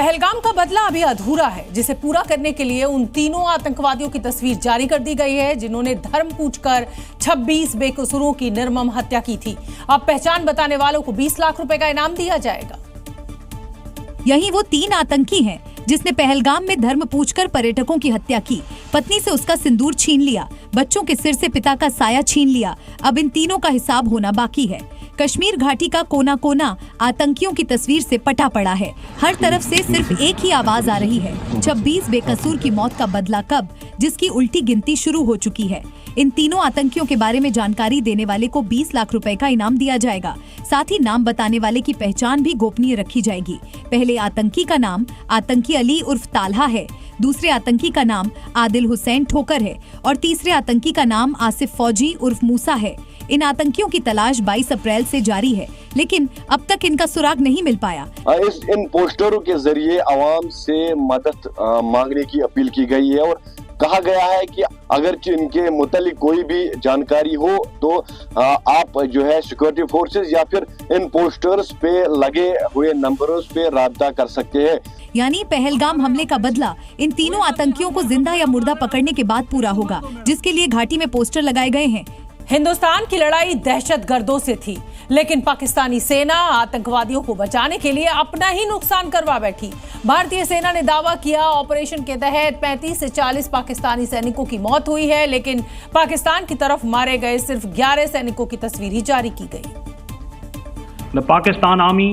पहलगाम का बदला अभी अधूरा है, जिसे पूरा करने के लिए उन तीनों आतंकवादियों की तस्वीर जारी कर दी गई है जिन्होंने धर्म पूछकर 26 बेकसूरों की निर्मम हत्या की थी। अब पहचान बताने वालों को 20 लाख रुपए का इनाम दिया जाएगा। यही वो 3 आतंकी हैं जिसने पहलगाम में धर्म पूछकर पर्यटकों की हत्या की, पत्नी से उसका सिंदूर छीन लिया, बच्चों के सिर से पिता का साया छीन लिया। अब इन तीनों का हिसाब होना बाकी है। कश्मीर घाटी का कोना कोना आतंकियों की तस्वीर से पटा पड़ा है। हर तरफ से सिर्फ एक ही आवाज आ रही है, 26 बेकसूर की मौत का बदला कब, जिसकी उल्टी गिनती शुरू हो चुकी है। इन तीनों आतंकियों के बारे में जानकारी देने वाले को 20 लाख रुपए का इनाम दिया जाएगा। साथ ही नाम बताने वाले की पहचान भी गोपनीय रखी जाएगी। पहले आतंकी का नाम आतंकी अली उर्फ ताल्हा है, दूसरे आतंकी का नाम आदिल हुसैन ठोकर है और तीसरे आतंकी का नाम आसिफ फौजी उर्फ मूसा है। इन आतंकियों की तलाश 22 अप्रैल से जारी है, लेकिन अब तक इनका सुराग नहीं मिल पाया। इन पोस्टरों के जरिए आवाम से मदद मांगने की अपील की गई है और कहा गया है कि अगर इनके मुतालिक कोई भी जानकारी हो तो आप जो है सिक्योरिटी फोर्सेस या फिर इन पोस्टर्स पे लगे हुए नंबरों पे राब्ता कर सकते हैं। यानी पहलगाम हमले का बदला इन तीनों आतंकियों को जिंदा या मुर्दा पकड़ने के बाद पूरा होगा, जिसके लिए घाटी में पोस्टर लगाए गए हैं। हिंदुस्तान की लड़ाई दहशतगर्दों से थी, लेकिन पाकिस्तानी सेना आतंकवादियों को बचाने के लिए अपना ही नुकसान करवा बैठी। भारतीय सेना ने दावा किया ऑपरेशन के तहत 35 से 40 पाकिस्तानी सैनिकों की मौत हुई है, लेकिन पाकिस्तान की तरफ मारे गए सिर्फ 11 सैनिकों की तस्वीर ही जारी की गई। The Pakistan Army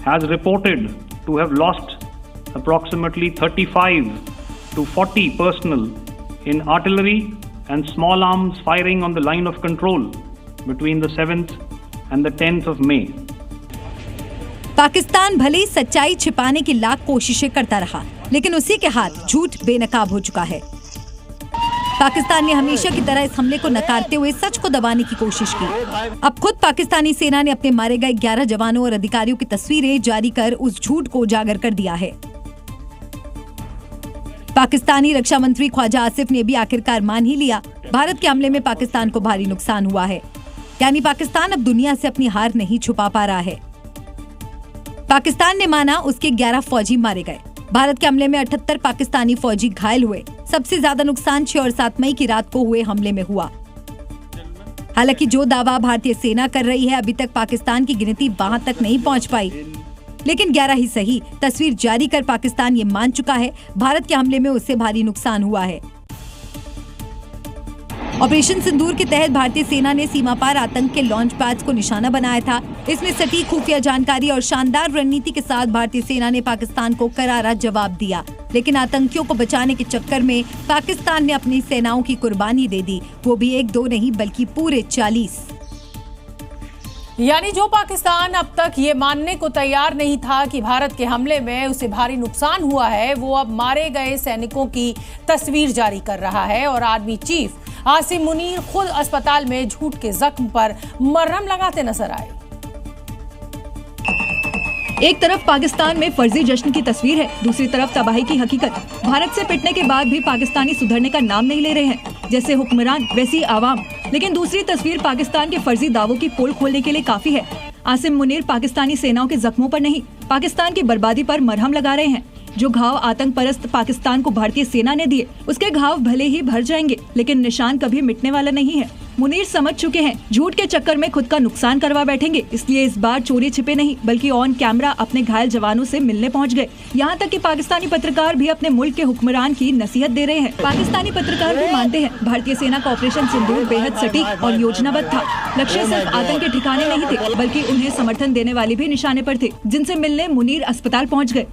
has reported to have lost approximately 35 to 40 personnel in artillery and small arms firing on the line of control between the 7th and the 10th of May. Pakistan भले ही सच्चाई छिपाने की लाख कोशिशें करता रहा, लेकिन उसी के हाथ झूठ बेनकाब हो चुका है। पाकिस्तान ने हमेशा की तरह इस हमले को नकारते हुए सच को दबाने की कोशिश की। अब खुद पाकिस्तानी सेना ने अपने मारे गए 11 जवानों और अधिकारियों की तस्वीरें जारी कर उस झूठ को उजागर कर दिया है। पाकिस्तानी रक्षा मंत्री ख्वाजा आसिफ ने भी आखिरकार मान ही लिया, भारत के हमले में पाकिस्तान को भारी नुकसान हुआ है। यानी पाकिस्तान अब दुनिया से अपनी हार नहीं छुपा पा रहा है। पाकिस्तान ने माना उसके 11 फौजी मारे गए। भारत के हमले में 78 पाकिस्तानी फौजी घायल हुए। सबसे ज्यादा नुकसान 6 और 7 मई की रात को हुए हमले में हुआ। हालांकि जो दावा भारतीय सेना कर रही है, अभी तक पाकिस्तान की गिनती वहां तक नहीं पहुंच पाई, लेकिन 11 ही सही, तस्वीर जारी कर पाकिस्तान ये मान चुका है भारत के हमले में उससे भारी नुकसान हुआ है। ऑपरेशन सिंदूर के तहत भारतीय सेना ने सीमा पार आतंक के लॉन्च पैड्स को निशाना बनाया था। इसमें सटीक खुफिया जानकारी और शानदार रणनीति के साथ भारतीय सेना ने पाकिस्तान को करारा जवाब दिया, लेकिन आतंकियों को बचाने के चक्कर में पाकिस्तान ने अपनी सेनाओं की कुर्बानी दे दी, वो भी 1-2 नहीं बल्कि पूरे 40। यानी जो पाकिस्तान अब तक ये मानने को तैयार नहीं था कि भारत के हमले में उसे भारी नुकसान हुआ है, वो अब मारे गए सैनिकों की तस्वीर जारी कर रहा है और आर्मी चीफ आसिम मुनीर खुद अस्पताल में झूठ के जख्म पर मरहम लगाते नजर आए। एक तरफ पाकिस्तान में फर्जी जश्न की तस्वीर है, दूसरी तरफ तबाही की हकीकत। भारत से पिटने के बाद भी पाकिस्तानी सुधरने का नाम नहीं ले रहे हैं, जैसे हुक्मरान वैसी आवाम। लेकिन दूसरी तस्वीर पाकिस्तान के फर्जी दावों की पोल खोलने के लिए काफी है। आसिम मुनीर पाकिस्तानी सेनाओं के जख्मों पर नहीं, पाकिस्तान की बर्बादी पर मरहम लगा रहे हैं। जो घाव आतंक परस्त पाकिस्तान को भारतीय सेना ने दिए, उसके घाव भले ही भर जाएंगे, लेकिन निशान कभी मिटने वाला नहीं है। मुनीर समझ चुके हैं झूठ के चक्कर में खुद का नुकसान करवा बैठेंगे, इसलिए इस बार चोरी छिपे नहीं बल्कि ऑन कैमरा अपने घायल जवानों से मिलने पहुंच गए। यहाँ तक कि पाकिस्तानी पत्रकार भी अपने मुल्क के हुक्मरान की नसीहत दे रहे हैं। पाकिस्तानी पत्रकार भी मानते हैं भारतीय सेना का ऑपरेशन सिंदूर बेहद सटीक और योजनाबद्ध था। लक्ष्य सिर्फ आतंक के ठिकाने नहीं थे, बल्कि उन्हें समर्थन देने वाले भी निशाने पर थे, जिनसे मिलने मुनीर अस्पताल पहुँच गए।